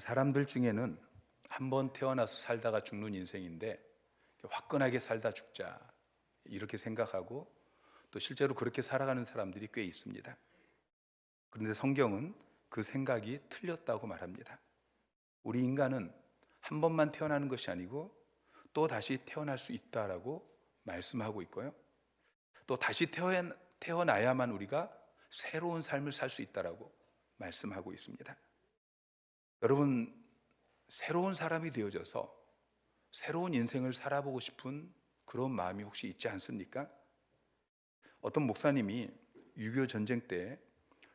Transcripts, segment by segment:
사람들 중에는 한 번 태어나서 살다가 죽는 인생인데 화끈하게 살다 죽자 이렇게 생각하고 또 실제로 그렇게 살아가는 사람들이 꽤 있습니다. 그런데 성경은 그 생각이 틀렸다고 말합니다. 우리 인간은 한 번만 태어나는 것이 아니고 또 다시 태어날 수 있다라고 말씀하고 있고요. 또 다시 태어나야만 우리가 새로운 삶을 살 수 있다라고 말씀하고 있습니다. 여러분, 새로운 사람이 되어져서 새로운 인생을 살아보고 싶은 그런 마음이 혹시 있지 않습니까? 어떤 목사님이 6.25 전쟁 때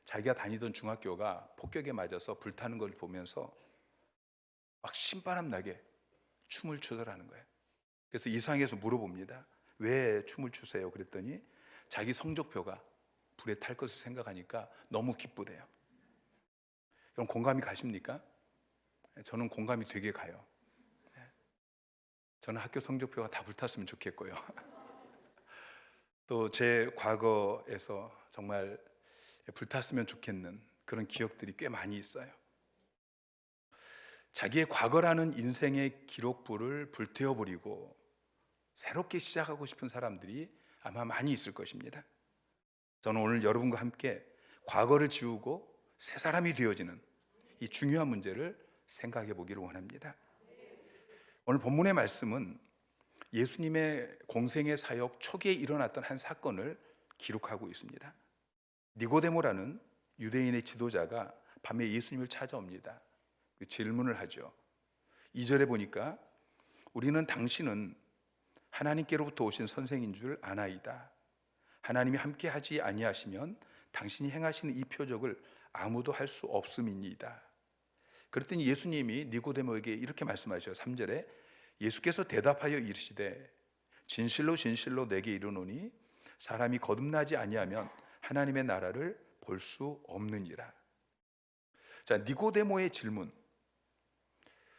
자기가 다니던 중학교가 폭격에 맞아서 불타는 걸 보면서 막 신바람 나게 춤을 추더라는 거예요. 그래서 이상해서 물어봅니다. 왜 춤을 추세요? 그랬더니 자기 성적표가 불에 탈 것을 생각하니까 너무 기쁘대요. 그럼 공감이 가십니까? 저는 공감이 되게 가요. 저는 학교 성적표가 다 불탔으면 좋겠고요. 또 제 과거에서 정말 불탔으면 좋겠는 그런 기억들이 꽤 많이 있어요. 자기의 과거라는 인생의 기록부를 불태워버리고 새롭게 시작하고 싶은 사람들이 아마 많이 있을 것입니다. 저는 오늘 여러분과 함께 과거를 지우고 새 사람이 되어지는 이 중요한 문제를 생각해 보기를 원합니다. 오늘 본문의 말씀은 예수님의 공생의 사역 초기에 일어났던 한 사건을 기록하고 있습니다. 니고데모라는 유대인의 지도자가 밤에 예수님을 찾아옵니다. 질문을 하죠. 2절에 보니까 우리는 당신은 하나님께로부터 오신 선생인 줄 아나이다. 하나님이 함께 하지 아니하시면 당신이 행하시는 이 표적을 아무도 할 수 없음이니이다. 그랬더니 예수님이 니고데모에게 이렇게 말씀하셔요. 3절에 예수께서 대답하여 이르시되 진실로 진실로 내게 이르노니 사람이 거듭나지 아니하면 하나님의 나라를 볼 수 없느니라. 자, 니고데모의 질문.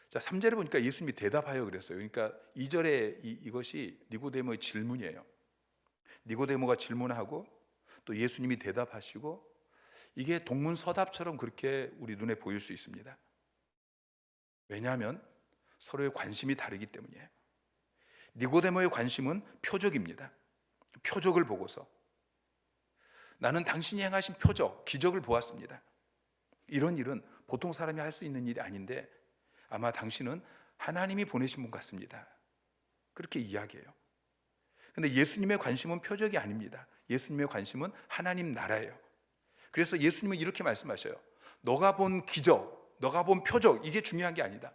자, 3절에 보니까 예수님이 대답하여 그랬어요. 그러니까 2절에 이것이 니고데모의 질문이에요. 니고데모가 질문하고 또 예수님이 대답하시고 이게 동문서답처럼 그렇게 우리 눈에 보일 수 있습니다. 왜냐하면 서로의 관심이 다르기 때문이에요. 니고데모의 관심은 표적입니다. 표적을 보고서 나는 당신이 행하신 표적, 기적을 보았습니다. 이런 일은 보통 사람이 할 수 있는 일이 아닌데 아마 당신은 하나님이 보내신 분 같습니다. 그렇게 이야기해요. 근데 예수님의 관심은 표적이 아닙니다. 예수님의 관심은 하나님 나라예요. 그래서 예수님은 이렇게 말씀하셔요. 너가 본 기적, 너가 본 표적, 이게 중요한 게 아니다.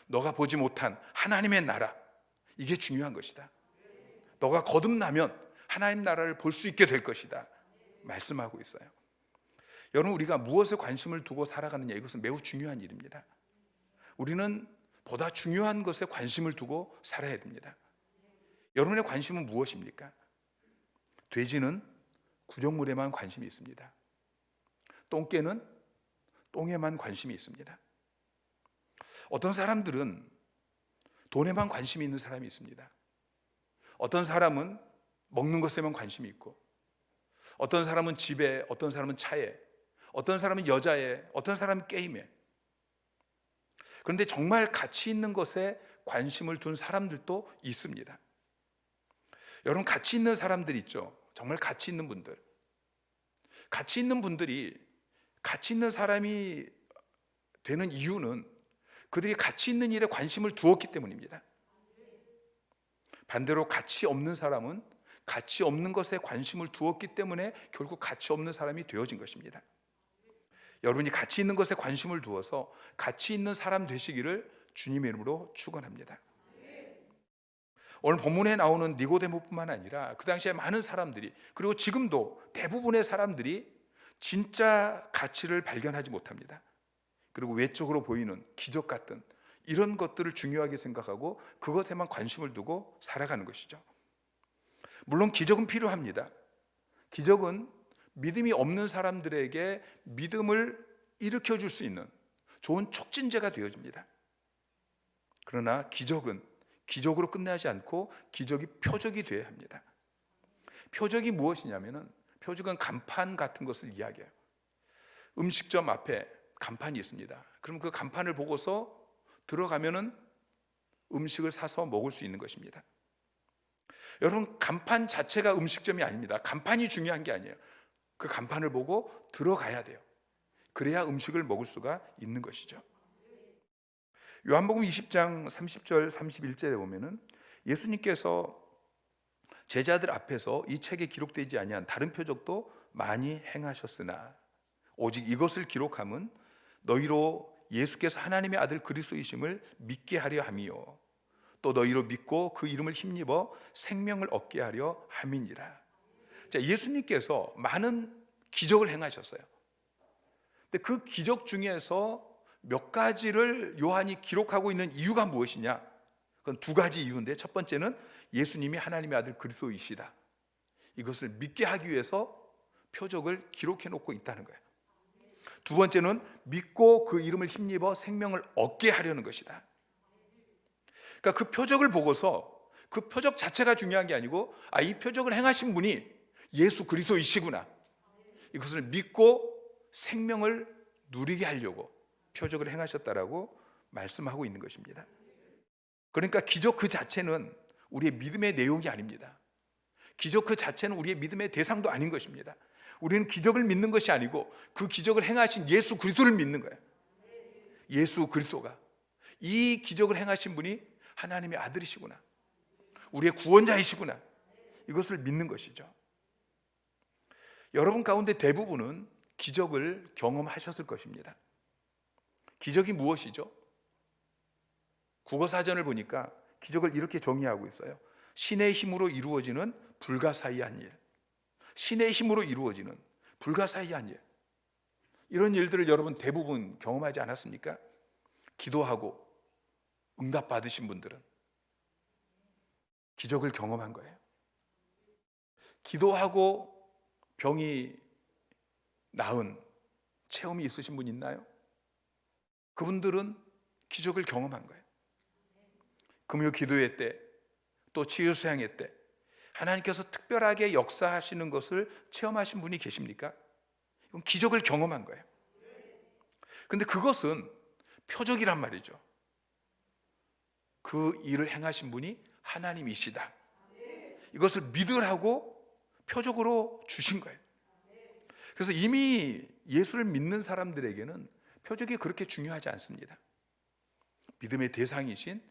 너가 보지 못한 하나님의 나라, 이게 중요한 것이다. 너가 거듭나면 하나님 나라를 볼 수 있게 될 것이다 말씀하고 있어요. 여러분, 우리가 무엇에 관심을 두고 살아가느냐, 이것은 매우 중요한 일입니다. 우리는 보다 중요한 것에 관심을 두고 살아야 됩니다. 여러분의 관심은 무엇입니까? 돼지는 구정물에만 관심이 있습니다. 똥개는 똥에만 관심이 있습니다. 어떤 사람들은 돈에만 관심이 있는 사람이 있습니다. 어떤 사람은 먹는 것에만 관심이 있고, 어떤 사람은 집에, 어떤 사람은 차에, 어떤 사람은 여자에, 어떤 사람은 게임에. 그런데 정말 가치 있는 것에 관심을 둔 사람들도 있습니다. 여러분, 가치 있는 사람들 있죠? 정말 가치 있는 분들. 가치 있는 분들이 가치 있는 사람이 되는 이유는 그들이 가치 있는 일에 관심을 두었기 때문입니다. 반대로 가치 없는 사람은 가치 없는 것에 관심을 두었기 때문에 결국 가치 없는 사람이 되어진 것입니다. 여러분이 가치 있는 것에 관심을 두어서 가치 있는 사람 되시기를 주님의 이름으로 축원합니다. 오늘 본문에 나오는 니고데모뿐만 아니라 그 당시에 많은 사람들이, 그리고 지금도 대부분의 사람들이 진짜 가치를 발견하지 못합니다. 그리고 외적으로 보이는 기적 같은 이런 것들을 중요하게 생각하고 그것에만 관심을 두고 살아가는 것이죠. 물론 기적은 필요합니다. 기적은 믿음이 없는 사람들에게 믿음을 일으켜 줄 수 있는 좋은 촉진제가 되어줍니다. 그러나 기적은 기적으로 끝나지 않고 기적이 표적이 되어야 합니다. 표적이 무엇이냐면은, 표적은 간판 같은 것을 이야기해요. 음식점 앞에 간판이 있습니다. 그럼 그 간판을 보고서 들어가면은 음식을 사서 먹을 수 있는 것입니다. 여러분, 간판 자체가 음식점이 아닙니다. 간판이 중요한 게 아니에요. 그 간판을 보고 들어가야 돼요. 그래야 음식을 먹을 수가 있는 것이죠. 요한복음 20장 30절 31절에 보면은 예수님께서 제자들 앞에서 이 책에 기록되지 아니한 다른 표적도 많이 행하셨으나 오직 이것을 기록함은 너희로 예수께서 하나님의 아들 그리스도이심을 믿게 하려 함이요 또 너희로 믿고 그 이름을 힘입어 생명을 얻게 하려 함이니라. 자, 예수님께서 많은 기적을 행하셨어요. 근데 그 기적 중에서 몇 가지를 요한이 기록하고 있는 이유가 무엇이냐? 그건 두 가지 이유인데, 첫 번째는 예수님이 하나님의 아들 그리스도이시다, 이것을 믿게 하기 위해서 표적을 기록해 놓고 있다는 거예요. 두 번째는 믿고 그 이름을 힘입어 생명을 얻게 하려는 것이다. 그러니까 그 표적을 보고서 그 표적 자체가 중요한 게 아니고, 이 표적을 행하신 분이 예수 그리스도이시구나, 이것을 믿고 생명을 누리게 하려고 표적을 행하셨다라고 말씀하고 있는 것입니다. 그러니까 기적 그 자체는 우리의 믿음의 내용이 아닙니다. 기적 그 자체는 우리의 믿음의 대상도 아닌 것입니다. 우리는 기적을 믿는 것이 아니고 그 기적을 행하신 예수 그리스도를 믿는 거예요. 예수 그리스도가, 이 기적을 행하신 분이 하나님의 아들이시구나, 우리의 구원자이시구나, 이것을 믿는 것이죠. 여러분 가운데 대부분은 기적을 경험하셨을 것입니다. 기적이 무엇이죠? 국어사전을 보니까 기적을 이렇게 정의하고 있어요. 신의 힘으로 이루어지는 불가사의한 일. 신의 힘으로 이루어지는 불가사의한 일. 이런 일들을 여러분 대부분 경험하지 않았습니까? 기도하고 응답 받으신 분들은 기적을 경험한 거예요. 기도하고 병이 나은 체험이 있으신 분 있나요? 그분들은 기적을 경험한 거예요. 금요 기도회 때, 또 치유 수양회 때 하나님께서 특별하게 역사하시는 것을 체험하신 분이 계십니까? 이건 기적을 경험한 거예요. 근데 그것은 표적이란 말이죠. 그 일을 행하신 분이 하나님이시다, 이것을 믿으라고 표적으로 주신 거예요. 그래서 이미 예수를 믿는 사람들에게는 표적이 그렇게 중요하지 않습니다. 믿음의 대상이신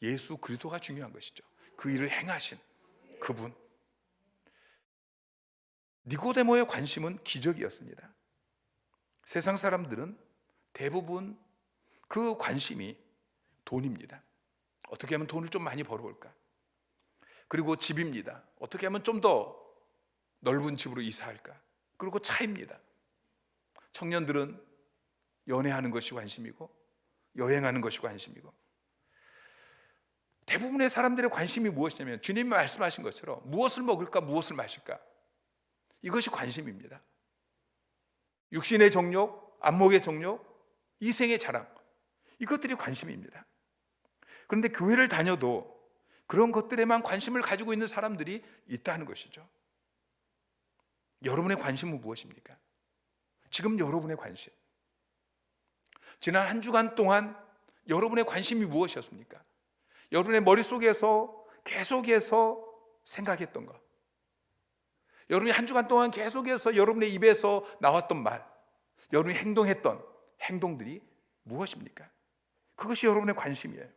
예수 그리스도가 중요한 것이죠. 그 일을 행하신 그분. 니고데모의 관심은 기적이었습니다. 세상 사람들은 대부분 그 관심이 돈입니다. 어떻게 하면 돈을 좀 많이 벌어볼까? 그리고 집입니다. 어떻게 하면 좀 더 넓은 집으로 이사할까? 그리고 차입니다. 청년들은 연애하는 것이 관심이고 여행하는 것이 관심이고, 대부분의 사람들의 관심이 무엇이냐면 주님이 말씀하신 것처럼 무엇을 먹을까, 무엇을 마실까, 이것이 관심입니다. 육신의 정욕, 안목의 정욕, 이생의 자랑, 이것들이 관심입니다. 그런데 교회를 다녀도 그런 것들에만 관심을 가지고 있는 사람들이 있다는 것이죠. 여러분의 관심은 무엇입니까? 지금 여러분의 관심, 지난 한 주간 동안 여러분의 관심이 무엇이었습니까? 여러분의 머릿속에서 계속해서 생각했던 것, 여러분이 한 주간 동안 계속해서 여러분의 입에서 나왔던 말, 여러분이 행동했던 행동들이 무엇입니까? 그것이 여러분의 관심이에요.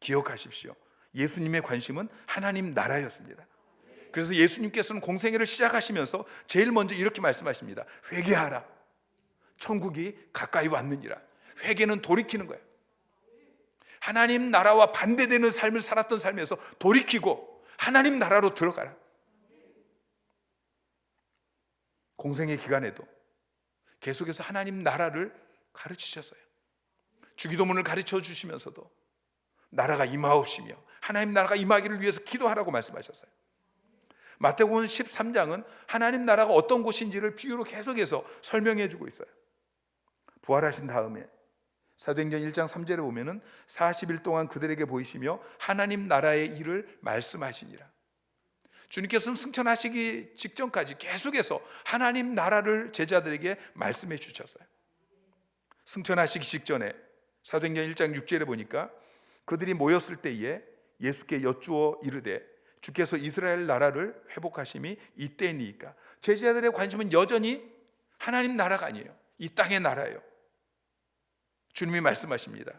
기억하십시오. 예수님의 관심은 하나님 나라였습니다. 그래서 예수님께서는 공생애를 시작하시면서 제일 먼저 이렇게 말씀하십니다. 회개하라, 천국이 가까이 왔느니라. 회개는 돌이키는 거예요. 하나님 나라와 반대되는 삶을 살았던 삶에서 돌이키고 하나님 나라로 들어가라. 공생애 기간에도 계속해서 하나님 나라를 가르치셨어요. 주기도문을 가르쳐 주시면서도 나라가 임하옵시며 하나님 나라가 임하기를 위해서 기도하라고 말씀하셨어요. 마태복음 13장은 하나님 나라가 어떤 곳인지를 비유로 계속해서 설명해 주고 있어요. 부활하신 다음에 사도행전 1장 3절에 보면은 40일 동안 그들에게 보이시며 하나님 나라의 일을 말씀하시니라. 주님께서는 승천하시기 직전까지 계속해서 하나님 나라를 제자들에게 말씀해 주셨어요. 승천하시기 직전에 사도행전 1장 6절에 보니까 그들이 모였을 때에 예수께 여쭈어 이르되 주께서 이스라엘 나라를 회복하심이 이때니까. 제자들의 관심은 여전히 하나님 나라가 아니에요. 이 땅의 나라예요. 주님이 말씀하십니다.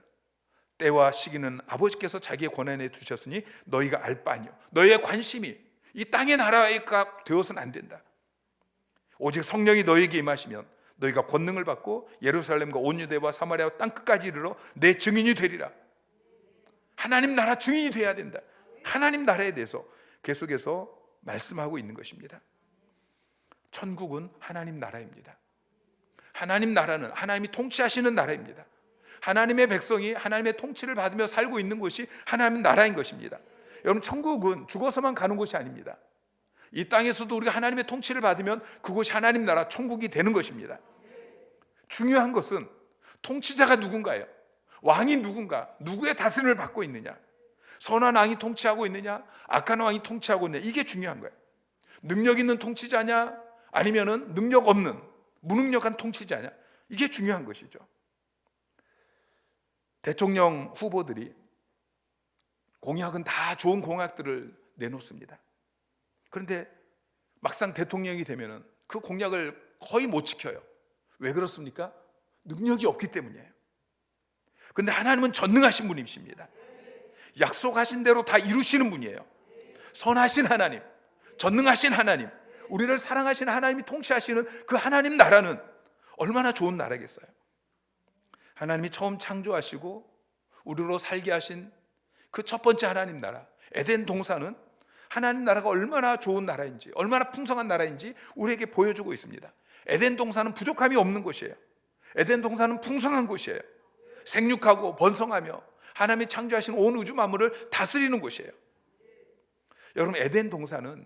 때와 시기는 아버지께서 자기의 권한에 두셨으니 너희가 알 바 아니요. 너희의 관심이 이 땅의 나라가 되어서는 안 된다. 오직 성령이 너희에게 임하시면 너희가 권능을 받고 예루살렘과 온 유대와 사마리아 땅 끝까지 이르러 내 증인이 되리라. 하나님 나라 증인이 돼야 된다. 하나님 나라에 대해서 계속해서 말씀하고 있는 것입니다. 천국은 하나님 나라입니다. 하나님 나라는 하나님이 통치하시는 나라입니다. 하나님의 백성이 하나님의 통치를 받으며 살고 있는 곳이 하나님 나라인 것입니다. 여러분, 천국은 죽어서만 가는 곳이 아닙니다. 이 땅에서도 우리가 하나님의 통치를 받으면 그곳이 하나님 나라 천국이 되는 것입니다. 중요한 것은 통치자가 누군가예요. 왕이 누군가, 누구의 다스림을 받고 있느냐, 선한 왕이 통치하고 있느냐, 악한 왕이 통치하고 있느냐, 이게 중요한 거예요. 능력 있는 통치자냐, 아니면은 능력 없는 무능력한 통치자냐, 이게 중요한 것이죠. 대통령 후보들이 공약은 다 좋은 공약들을 내놓습니다. 그런데 막상 대통령이 되면은 그 공약을 거의 못 지켜요. 왜 그렇습니까? 능력이 없기 때문이에요. 그런데 하나님은 전능하신 분이십니다. 약속하신 대로 다 이루시는 분이에요. 선하신 하나님, 전능하신 하나님, 우리를 사랑하시는 하나님이 통치하시는 그 하나님 나라는 얼마나 좋은 나라겠어요. 하나님이 처음 창조하시고 우리로 살게 하신 그 첫 번째 하나님 나라, 에덴 동산은 하나님 나라가 얼마나 좋은 나라인지, 얼마나 풍성한 나라인지 우리에게 보여주고 있습니다. 에덴 동산은 부족함이 없는 곳이에요. 에덴 동산은 풍성한 곳이에요. 생육하고 번성하며 하나님이 창조하신 온 우주 만물을 다스리는 곳이에요. 여러분, 에덴 동산은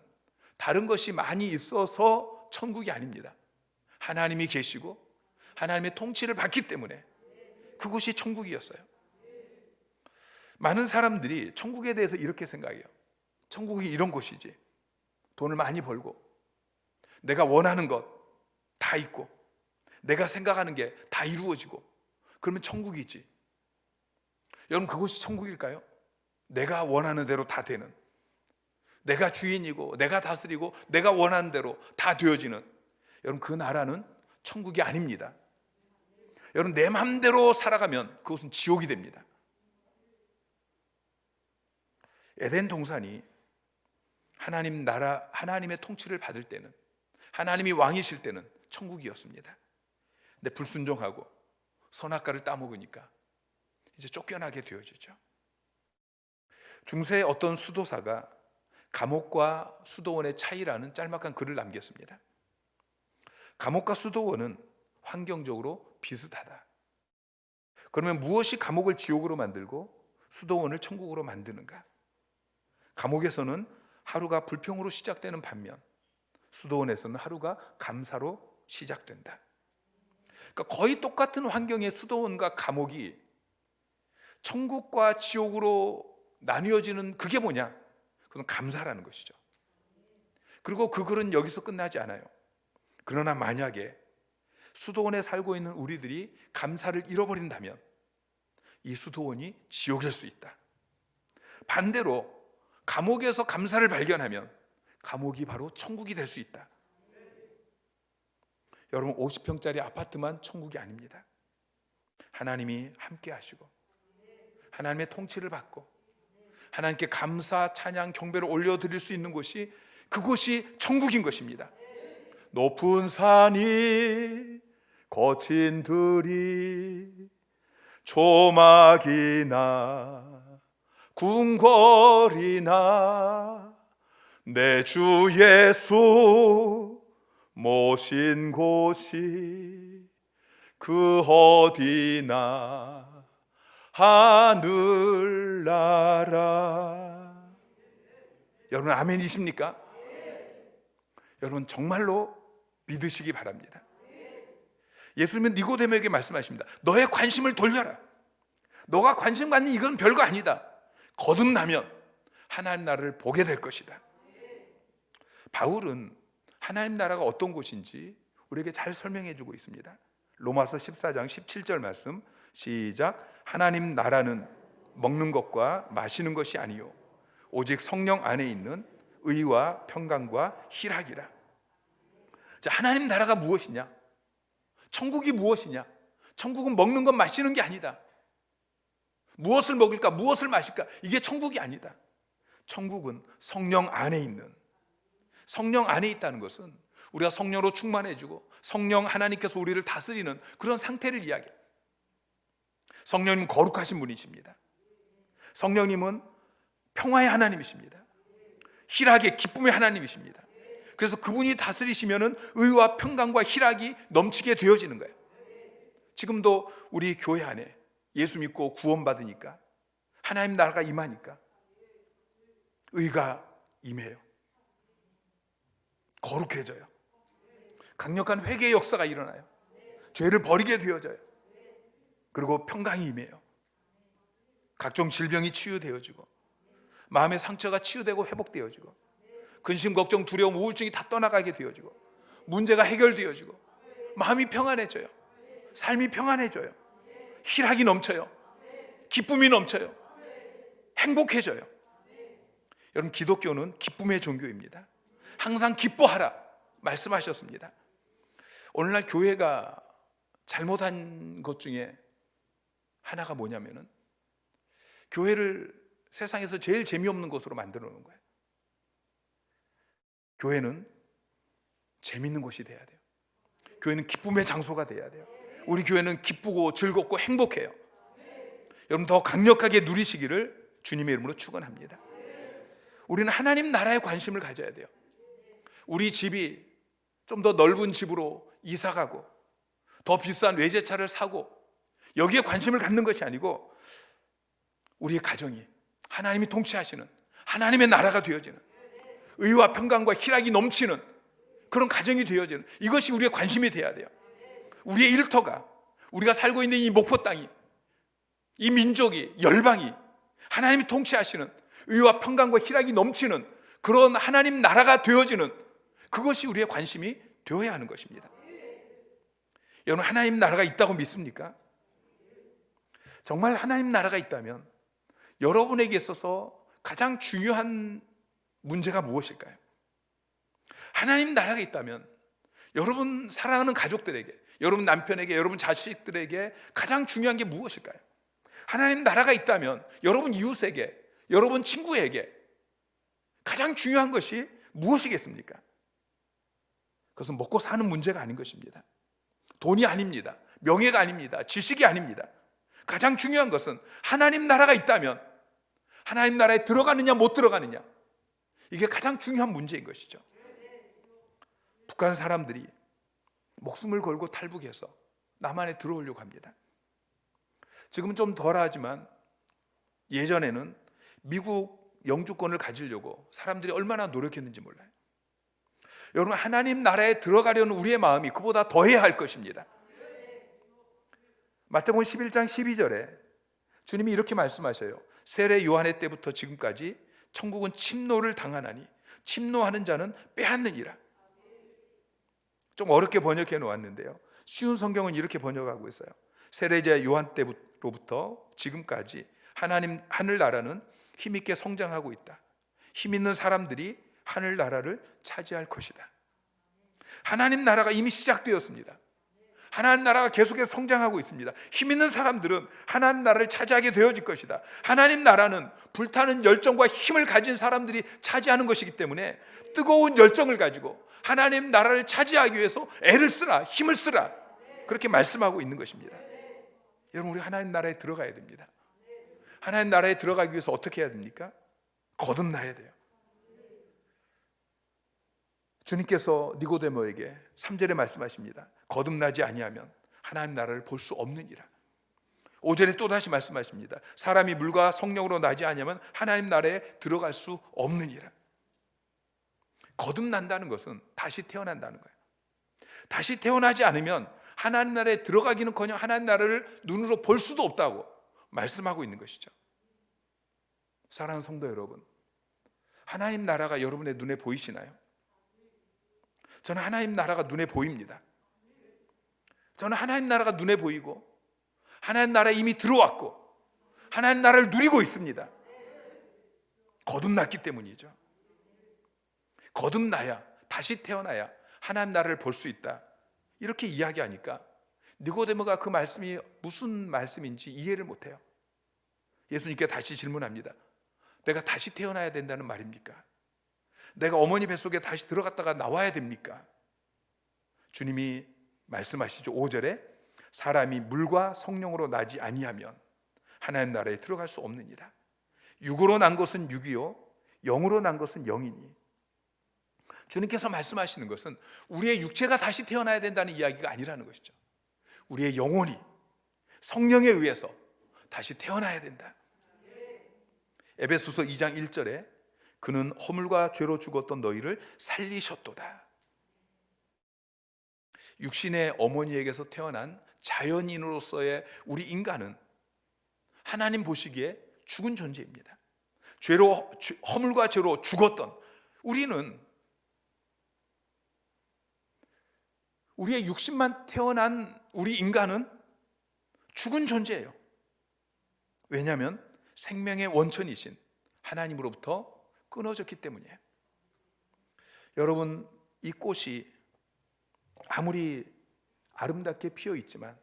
다른 것이 많이 있어서 천국이 아닙니다. 하나님이 계시고 하나님의 통치를 받기 때문에 그곳이 천국이었어요. 많은 사람들이 천국에 대해서 이렇게 생각해요. 천국이 이런 곳이지. 돈을 많이 벌고 내가 원하는 것 다 있고 내가 생각하는 게 다 이루어지고 그러면 천국이지. 여러분, 그곳이 천국일까요? 내가 원하는 대로 다 되는, 내가 주인이고 내가 다스리고 내가 원하는 대로 다 되어지는, 여러분, 그 나라는 천국이 아닙니다. 여러분, 내 마음대로 살아가면 그것은 지옥이 됩니다. 에덴 동산이 하나님 나라, 하나님의 통치를 받을 때는, 하나님이 왕이실 때는 천국이었습니다. 근데 불순종하고 선악과를 따먹으니까 이제 쫓겨나게 되어지죠. 중세의 어떤 수도사가 감옥과 수도원의 차이라는 짤막한 글을 남겼습니다. 감옥과 수도원은 환경적으로 비슷하다. 그러면 무엇이 감옥을 지옥으로 만들고 수도원을 천국으로 만드는가? 감옥에서는 하루가 불평으로 시작되는 반면 수도원에서는 하루가 감사로 시작된다. 그러니까 거의 똑같은 환경의 수도원과 감옥이 천국과 지옥으로 나뉘어지는 그게 뭐냐? 그건 감사라는 것이죠. 그리고 그 글은 여기서 끝나지 않아요. 그러나 만약에 수도원에 살고 있는 우리들이 감사를 잃어버린다면 이 수도원이 지옥일 수 있다. 반대로 감옥에서 감사를 발견하면 감옥이 바로 천국이 될 수 있다. 여러분, 50평짜리 아파트만 천국이 아닙니다. 하나님이 함께 하시고 하나님의 통치를 받고 하나님께 감사, 찬양, 경배를 올려드릴 수 있는 곳이, 그곳이 천국인 것입니다. 높은 산이 거친 들이 조막이나 궁궐이나 내 주 예수 모신 곳이 그 어디나 하늘나라. 여러분, 아멘이십니까? 여러분, 정말로 믿으시기 바랍니다. 예수님은 니고데모에게 말씀하십니다. 너의 관심을 돌려라. 너가 관심 갖는 이건 별거 아니다. 거듭나면 하나님 나라를 보게 될 것이다. 바울은 하나님 나라가 어떤 곳인지 우리에게 잘 설명해 주고 있습니다. 로마서 14장 17절 말씀 시작. 하나님 나라는 먹는 것과 마시는 것이 아니요 오직 성령 안에 있는 의와 평강과 희락이라. 자, 하나님 나라가 무엇이냐? 천국이 무엇이냐? 천국은 먹는 것 마시는 게 아니다. 무엇을 먹을까? 무엇을 마실까? 이게 천국이 아니다. 천국은 성령 안에 있는, 성령 안에 있다는 것은 우리가 성령으로 충만해지고 성령 하나님께서 우리를 다스리는 그런 상태를 이야기해요. 성령님은 거룩하신 분이십니다. 성령님은 평화의 하나님이십니다. 희락의 기쁨의 하나님이십니다. 그래서 그분이 다스리시면은 의와 평강과 희락이 넘치게 되어지는 거예요. 지금도 우리 교회 안에 예수 믿고 구원받으니까 하나님 나라가 임하니까 의가 임해요. 거룩해져요. 강력한 회개의 역사가 일어나요. 죄를 버리게 되어져요. 그리고 평강이 임해요. 각종 질병이 치유되어지고 마음의 상처가 치유되고 회복되어지고 근심, 걱정, 두려움, 우울증이 다 떠나가게 되어지고 문제가 해결되어지고 마음이 평안해져요. 삶이 평안해져요. 희락이 넘쳐요. 기쁨이 넘쳐요. 행복해져요. 여러분, 기독교는 기쁨의 종교입니다. 항상 기뻐하라 말씀하셨습니다. 오늘날 교회가 잘못한 것 중에 하나가 뭐냐면은 교회를 세상에서 제일 재미없는 곳으로 만들어 놓은 거예요. 교회는 재밌는 곳이 돼야 돼요. 교회는 기쁨의 장소가 돼야 돼요. 우리 교회는 기쁘고 즐겁고 행복해요. 여러분, 더 강력하게 누리시기를 주님의 이름으로 축원합니다. 우리는 하나님 나라에 관심을 가져야 돼요. 우리 집이 좀 더 넓은 집으로 이사가고 더 비싼 외제차를 사고 여기에 관심을 갖는 것이 아니고 우리의 가정이 하나님이 통치하시는 하나님의 나라가 되어지는 의와 평강과 희락이 넘치는 그런 가정이 되어지는 이것이 우리의 관심이 돼야 돼요. 우리의 일터가, 우리가 살고 있는 이 목포 땅이, 이 민족이, 열방이 하나님이 통치하시는 의와 평강과 희락이 넘치는 그런 하나님 나라가 되어지는 그것이 우리의 관심이 되어야 하는 것입니다. 여러분, 하나님 나라가 있다고 믿습니까? 정말 하나님 나라가 있다면 여러분에게 있어서 가장 중요한 문제가 무엇일까요? 하나님 나라가 있다면 여러분 사랑하는 가족들에게, 여러분 남편에게, 여러분 자식들에게 가장 중요한 게 무엇일까요? 하나님 나라가 있다면 여러분 이웃에게, 여러분 친구에게 가장 중요한 것이 무엇이겠습니까? 그것은 먹고 사는 문제가 아닌 것입니다. 돈이 아닙니다. 명예가 아닙니다. 지식이 아닙니다. 가장 중요한 것은 하나님 나라가 있다면 하나님 나라에 들어가느냐 못 들어가느냐, 이게 가장 중요한 문제인 것이죠. 북한 사람들이 목숨을 걸고 탈북해서 남한에 들어오려고 합니다. 지금은 좀 덜하지만 예전에는 미국 영주권을 가지려고 사람들이 얼마나 노력했는지 몰라요. 여러분, 하나님 나라에 들어가려는 우리의 마음이 그보다 더해야 할 것입니다. 마태복음 11장 12절에 주님이 이렇게 말씀하셔요. 세례 요한의 때부터 지금까지 천국은 침노를 당하나니 침노하는 자는 빼앗느니라. 좀 어렵게 번역해 놓았는데요, 쉬운 성경은 이렇게 번역하고 있어요. 세례자 요한 때로부터 지금까지 하나님 하늘나라는 힘있게 성장하고 있다. 힘 있는 사람들이 하늘나라를 차지할 것이다. 하나님 나라가 이미 시작되었습니다. 하나님 나라가 계속해서 성장하고 있습니다. 힘 있는 사람들은 하나님 나라를 차지하게 되어질 것이다. 하나님 나라는 불타는 열정과 힘을 가진 사람들이 차지하는 것이기 때문에 뜨거운 열정을 가지고 하나님 나라를 차지하기 위해서 애를 쓰라, 힘을 쓰라, 그렇게 말씀하고 있는 것입니다. 여러분, 우리 하나님 나라에 들어가야 됩니다. 하나님 나라에 들어가기 위해서 어떻게 해야 됩니까? 거듭나야 돼요. 주님께서 니고데모에게 3절에 말씀하십니다. 거듭나지 아니하면 하나님 나라를 볼 수 없느니라. 5절에 또다시 말씀하십니다. 사람이 물과 성령으로 나지 아니하면 하나님 나라에 들어갈 수 없느니라. 거듭난다는 것은 다시 태어난다는 거예요. 다시 태어나지 않으면 하나님 나라에 들어가기는커녕 하나님 나라를 눈으로 볼 수도 없다고 말씀하고 있는 것이죠. 사랑하는 성도 여러분, 하나님 나라가 여러분의 눈에 보이시나요? 저는 하나님 나라가 눈에 보입니다. 저는 하나님 나라가 눈에 보이고 하나님 나라에 이미 들어왔고 하나님 나라를 누리고 있습니다. 거듭났기 때문이죠. 거듭나야, 다시 태어나야 하나님 나라를 볼 수 있다, 이렇게 이야기하니까 니고데모가 그 말씀이 무슨 말씀인지 이해를 못해요. 예수님께 다시 질문합니다. 내가 다시 태어나야 된다는 말입니까? 내가 어머니 뱃속에 다시 들어갔다가 나와야 됩니까? 주님이 말씀하시죠. 5절에 사람이 물과 성령으로 나지 아니하면 하나님 나라에 들어갈 수 없느니라. 육으로 난 것은 육이요 영으로 난 것은 영이니. 주님께서 말씀하시는 것은 우리의 육체가 다시 태어나야 된다는 이야기가 아니라는 것이죠. 우리의 영혼이 성령에 의해서 다시 태어나야 된다. 에베소서 2장 1절에 그는 허물과 죄로 죽었던 너희를 살리셨도다. 육신의 어머니에게서 태어난 자연인으로서의 우리 인간은 하나님 보시기에 죽은 존재입니다. 허물과 죄로 죽었던 우리는, 우리의 육신만 태어난 우리 인간은 죽은 존재예요. 왜냐하면 생명의 원천이신 하나님으로부터 끊어졌기 때문이에요. 여러분, 이 꽃이 아무리 아름답게 피어 있지만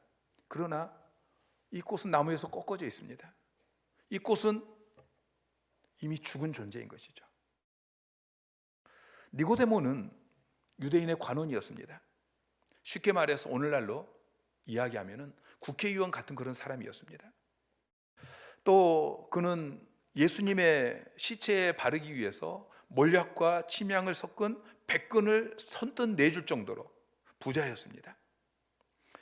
그러나 이 꽃은 나무에서 꺾어져 있습니다. 이 꽃은 이미 죽은 존재인 것이죠. 니고데모는 유대인의 관원이었습니다. 쉽게 말해서 오늘날로 이야기하면 국회의원 같은 그런 사람이었습니다. 또 그는 예수님의 시체에 바르기 위해서 몰약과 침향을 섞은 백근을 선뜻 내줄 정도로 부자였습니다.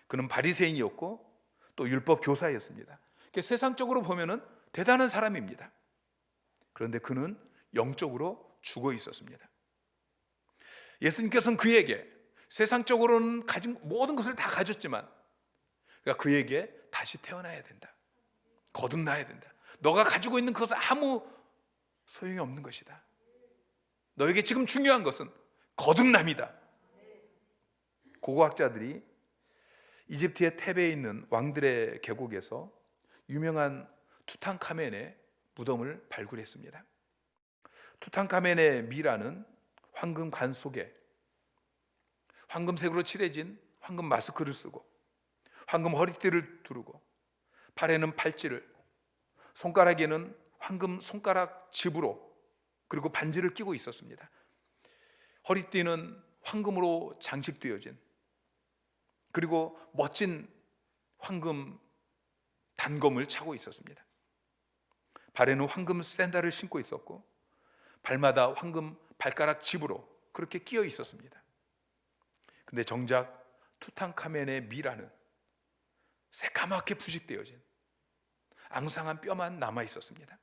그는 바리새인이었고 또 율법 교사였습니다. 세상적으로 보면은 대단한 사람입니다. 그런데 그는 영적으로 죽어 있었습니다. 예수님께서는 그에게 세상적으로는 가진 모든 것을 다 가졌지만 그러니까 그에게 다시 태어나야 된다, 거듭나야 된다. 너가 가지고 있는 그것은 아무 소용이 없는 것이다. 너에게 지금 중요한 것은 거듭남이다. 고고학자들이 이집트의 테베에 있는 왕들의 계곡에서 유명한 투탕카멘의 무덤을 발굴했습니다. 투탕카멘의 미라는 황금 관 속에 황금색으로 칠해진 황금 마스크를 쓰고 황금 허리띠를 두르고 팔에는 팔찌를, 손가락에는 황금 손가락 즙으로 그리고 반지를 끼고 있었습니다. 허리띠는 황금으로 장식되어진, 그리고 멋진 황금 단검을 차고 있었습니다. 발에는 황금 샌들을 신고 있었고 발마다 황금 발가락 짚으로 그렇게 끼어 있었습니다. 근데 정작 투탕카멘의 미라는 새까맣게 부식되어진 앙상한 뼈만 남아 있었습니다.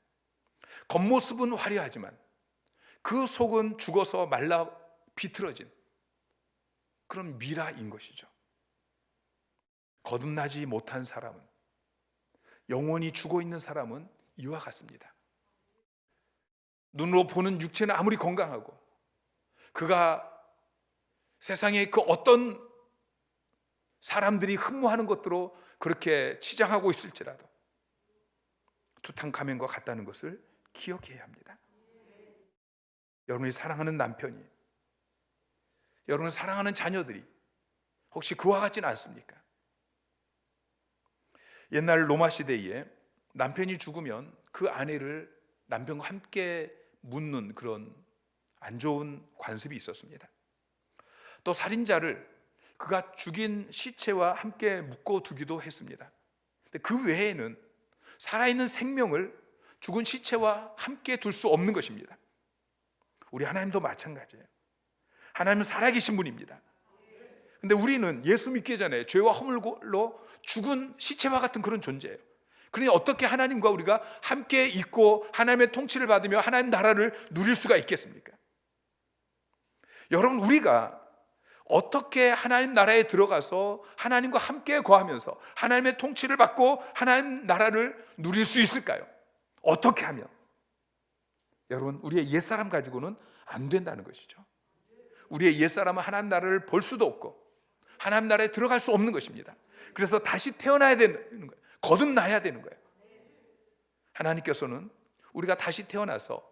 겉모습은 화려하지만 그 속은 죽어서 말라 비틀어진 그런 미라인 것이죠. 거듭나지 못한 사람은, 영혼이 죽어 있는 사람은 이와 같습니다. 눈으로 보는 육체는 아무리 건강하고 그가 세상의 그 어떤 사람들이 흠모하는 것들로 그렇게 치장하고 있을지라도 투탕카멘과 같다는 것을 기억해야 합니다. 여러분이 사랑하는 남편이, 여러분을 사랑하는 자녀들이 혹시 그와 같지는 않습니까? 옛날 로마 시대에 남편이 죽으면 그 아내를 남편과 함께 묻는 그런 안 좋은 관습이 있었습니다. 또 살인자를 그가 죽인 시체와 함께 묶어두기도 했습니다. 근데 그 외에는 살아있는 생명을 죽은 시체와 함께 둘 수 없는 것입니다. 우리 하나님도 마찬가지예요. 하나님은 살아계신 분입니다. 근데 우리는 예수 믿기 전에 죄와 허물로 죽은 시체와 같은 그런 존재예요. 그러니 어떻게 하나님과 우리가 함께 있고 하나님의 통치를 받으며 하나님 나라를 누릴 수가 있겠습니까? 여러분, 우리가 어떻게 하나님 나라에 들어가서 하나님과 함께 거하면서 하나님의 통치를 받고 하나님 나라를 누릴 수 있을까요? 어떻게 하면? 여러분, 우리의 옛사람 가지고는 안 된다는 것이죠. 우리의 옛사람은 하나님 나라를 볼 수도 없고 하나님 나라에 들어갈 수 없는 것입니다. 그래서 다시 태어나야 되는 거예요. 거듭나야 되는 거예요. 하나님께서는 우리가 다시 태어나서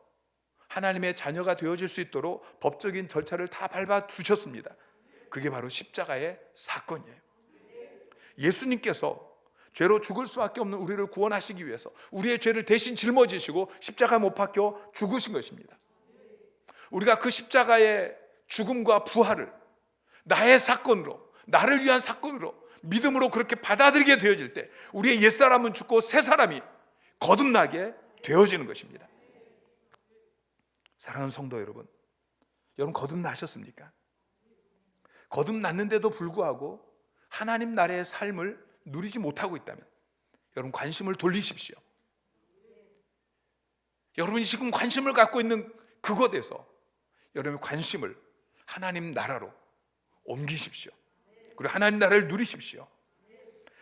하나님의 자녀가 되어질 수 있도록 법적인 절차를 다 밟아 두셨습니다. 그게 바로 십자가의 사건이에요. 예수님께서 죄로 죽을 수밖에 없는 우리를 구원하시기 위해서 우리의 죄를 대신 짊어지시고 십자가 못 박혀 죽으신 것입니다. 우리가 그 십자가의 죽음과 부활을 나의 사건으로, 나를 위한 사건으로 믿음으로 그렇게 받아들이게 되어질 때 우리의 옛사람은 죽고 새 사람이 거듭나게 되어지는 것입니다. 사랑하는 성도 여러분, 여러분 거듭나셨습니까? 거듭났는데도 불구하고 하나님 나라의 삶을 누리지 못하고 있다면 여러분 관심을 돌리십시오. 여러분이 지금 관심을 갖고 있는 그것에서 여러분의 관심을 하나님 나라로 옮기십시오. 그리고 하나님 나라를 누리십시오.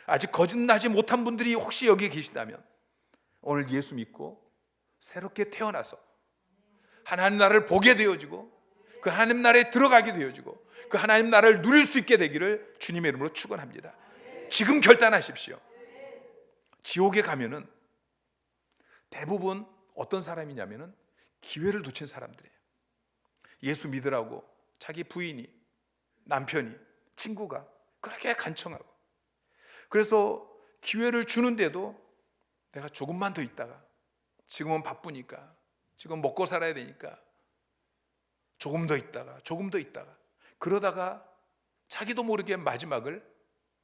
아직 거듭나지 못한 분들이 혹시 여기 계시다면 오늘 예수 믿고 새롭게 태어나서 하나님 나라를 보게 되어지고 그 하나님 나라에 들어가게 되어지고 그 하나님 나라를 누릴 수 있게 되기를 주님의 이름으로 축원합니다. 지금 결단하십시오. 지옥에 가면은 대부분 어떤 사람이냐면은 기회를 놓친 사람들이에요. 예수 믿으라고 자기 부인이, 남편이, 친구가 그렇게 간청하고, 그래서 기회를 주는데도 내가 조금만 더 있다가, 지금은 바쁘니까, 지금 먹고 살아야 되니까 조금 더 있다가 그러다가 자기도 모르게 마지막을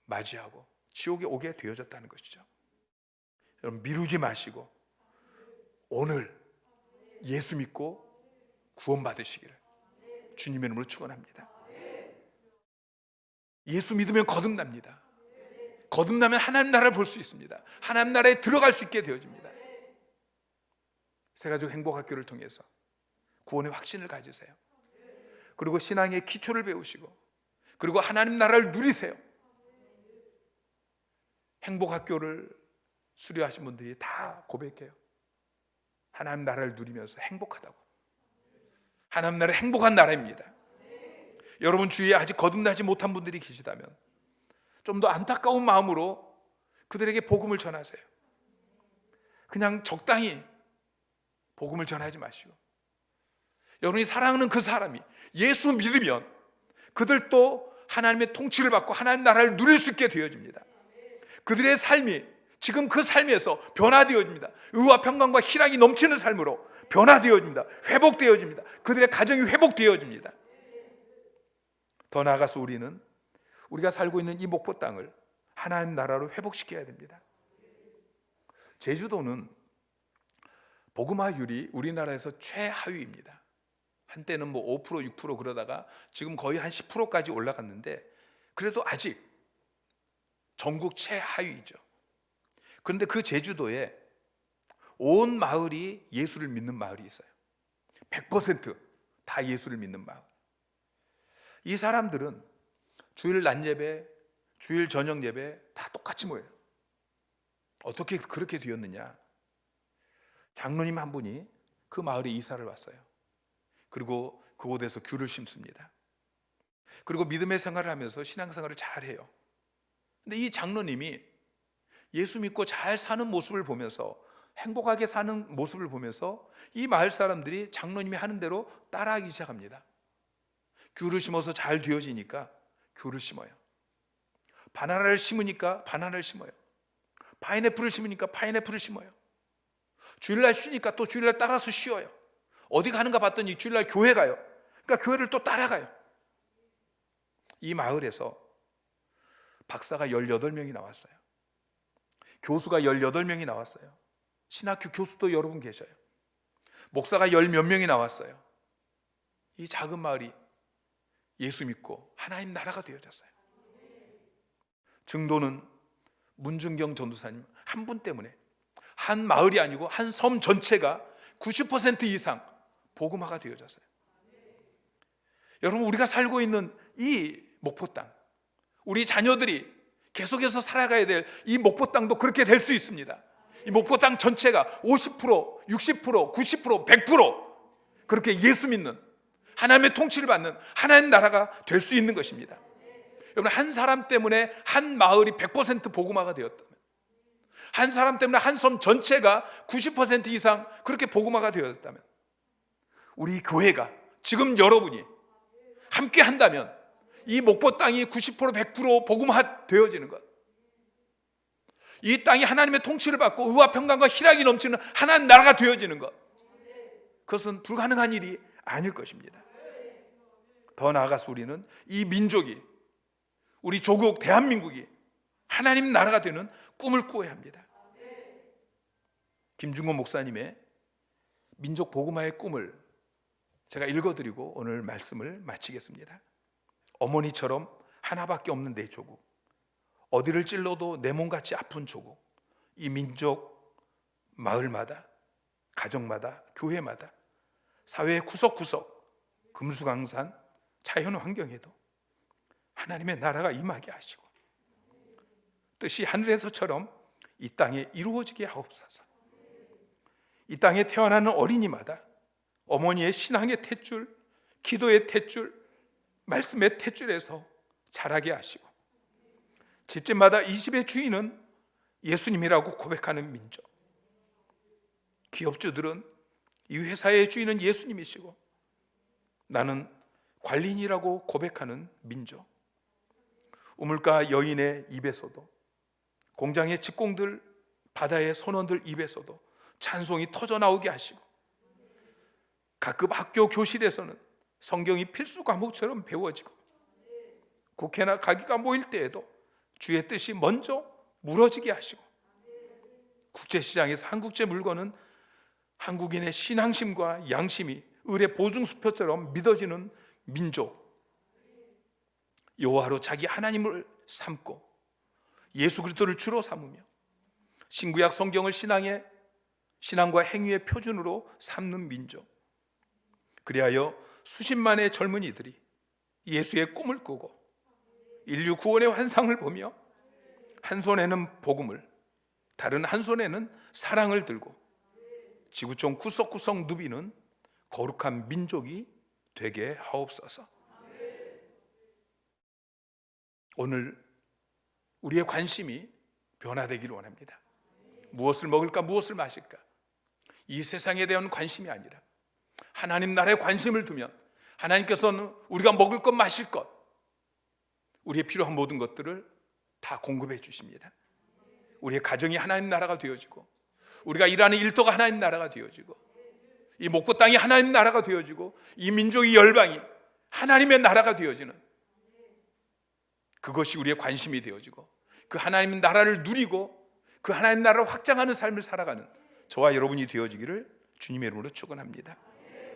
맞이하고 지옥에 오게 되어졌다는 것이죠. 여러분 미루지 마시고 오늘 예수 믿고 구원받으시기를 주님의 이름으로 축원합니다. 예수 믿으면 거듭납니다. 거듭나면 하나님 나라를 볼 수 있습니다. 하나님 나라에 들어갈 수 있게 되어집니다. 새가족 행복학교를 통해서 구원의 확신을 가지세요. 그리고 신앙의 기초를 배우시고 그리고 하나님 나라를 누리세요. 행복학교를 수료하신 분들이 다 고백해요. 하나님 나라를 누리면서 행복하다고. 하나님 나라 행복한 나라입니다. 여러분 주위에 아직 거듭나지 못한 분들이 계시다면 좀 더 안타까운 마음으로 그들에게 복음을 전하세요. 그냥 적당히 복음을 전하지 마시고 여러분이 사랑하는 그 사람이 예수 믿으면 그들도 하나님의 통치를 받고 하나님 나라를 누릴 수 있게 되어집니다. 그들의 삶이 지금 그 삶에서 변화되어집니다. 의와 평강과 희락이 넘치는 삶으로 변화되어집니다. 회복되어집니다. 그들의 가정이 회복되어집니다. 더 나아가서 우리는 우리가 살고 있는 이 목포 땅을 하나님 나라로 회복시켜야 됩니다. 제주도는 복음화율이 우리나라에서 최하위입니다. 한때는 5%, 6% 그러다가 지금 거의 한 10%까지 올라갔는데 그래도 아직 전국 최하위이죠. 그런데 그 제주도에 온 마을이 예수를 믿는 마을이 있어요. 100% 다 예수를 믿는 마을. 이 사람들은 주일 낮 예배, 주일 저녁 예배 다 똑같이 모여요. 어떻게 그렇게 되었느냐? 장로님 한 분이 그 마을에 이사를 왔어요. 그리고 그곳에서 귤을 심습니다. 그리고 믿음의 생활을 하면서 신앙생활을 잘해요. 근데 이 장로님이 예수 믿고 잘 사는 모습을 보면서, 행복하게 사는 모습을 보면서 이 마을 사람들이 장로님이 하는 대로 따라하기 시작합니다. 귤을 심어서 잘 되어지니까 귤을 심어요. 바나나를 심으니까 바나나를 심어요. 파인애플을 심으니까 파인애플을 심어요. 주일날 쉬니까 또 주일날 따라서 쉬어요. 어디 가는가 봤더니 주일날 교회 가요. 그러니까 교회를 또 따라가요. 이 마을에서 박사가 18명이 나왔어요. 교수가 18명이 나왔어요. 신학교 교수도 여러분 계셔요. 목사가 10몇 명이 나왔어요. 이 작은 마을이 예수 믿고 하나님 나라가 되어졌어요. 증도는 문중경 전도사님 한 분 때문에 한 마을이 아니고 한 섬 전체가 90% 이상 복음화가 되어졌어요. 여러분 우리가 살고 있는 이 목포 땅, 우리 자녀들이 계속해서 살아가야 될 이 목포 땅도 그렇게 될 수 있습니다. 이 목포 땅 전체가 50%, 60%, 90%, 100% 그렇게 예수 믿는 하나님의 통치를 받는 하나님 나라가 될 수 있는 것입니다. 여러분, 한 사람 때문에 한 마을이 100% 복음화가 되었다면, 한 사람 때문에 한 섬 전체가 90% 이상 그렇게 복음화가 되었다면, 우리 교회가, 지금 여러분이 함께 한다면 이 목포 땅이 90% 100% 복음화 되어지는 것, 이 땅이 하나님의 통치를 받고 의와 평강과 희락이 넘치는 하나님 나라가 되어지는 것, 그것은 불가능한 일이 아닐 것입니다. 더 나아가서 우리는 이 민족이, 우리 조국 대한민국이 하나님 나라가 되는 꿈을 꾸어야 합니다. 김중곤 목사님의 민족 복음화의 꿈을 제가 읽어드리고 오늘 말씀을 마치겠습니다. 어머니처럼 하나밖에 없는 내 조국, 어디를 찔러도 내 몸같이 아픈 조국, 이 민족 마을마다, 가정마다, 교회마다, 사회의 구석구석, 금수강산, 자연 환경에도 하나님의 나라가 임하게 하시고 뜻이 하늘에서처럼 이 땅에 이루어지게 하옵소서. 이 땅에 태어나는 어린이마다 어머니의 신앙의 탯줄, 기도의 탯줄, 말씀의 탯줄에서 자라게 하시고 집집마다 이 집의 주인은 예수님이라고 고백하는 민족, 기업주들은 이 회사의 주인은 예수님이시고 나는 관리인이라고 고백하는 민족, 우물가 여인의 입에서도, 공장의 직공들, 바다의 선원들 입에서도 찬송이 터져나오게 하시고 각급 학교 교실에서는 성경이 필수 과목처럼 배워지고 국회나 가기가 모일 때에도 주의 뜻이 먼저 물어지게 하시고 국제시장에서 한국제 물건은 한국인의 신앙심과 양심이 을의 보증수표처럼 믿어지는 민족, 여호와로 자기 하나님을 삼고 예수 그리스도를 주로 삼으며 신구약 성경을 신앙과 행위의 표준으로 삼는 민족, 그리하여 수십만의 젊은이들이 예수의 꿈을 꾸고 인류 구원의 환상을 보며 한 손에는 복음을, 다른 한 손에는 사랑을 들고 지구촌 구석구석 누비는 거룩한 민족이 되게 하옵소서. 오늘 우리의 관심이 변화되기를 원합니다. 무엇을 먹을까, 무엇을 마실까, 이 세상에 대한 관심이 아니라 하나님 나라에 관심을 두면 하나님께서는 우리가 먹을 것, 마실 것, 우리의 필요한 모든 것들을 다 공급해 주십니다. 우리의 가정이 하나님 나라가 되어지고 우리가 일하는 일터가 하나님 나라가 되어지고 이 목포 땅이 하나님 나라가 되어지고 이 민족의 열방이 하나님의 나라가 되어지는, 그것이 우리의 관심이 되어지고 그 하나님 나라를 누리고 그 하나님 나라를 확장하는 삶을 살아가는 저와 여러분이 되어지기를 주님의 이름으로 축원합니다.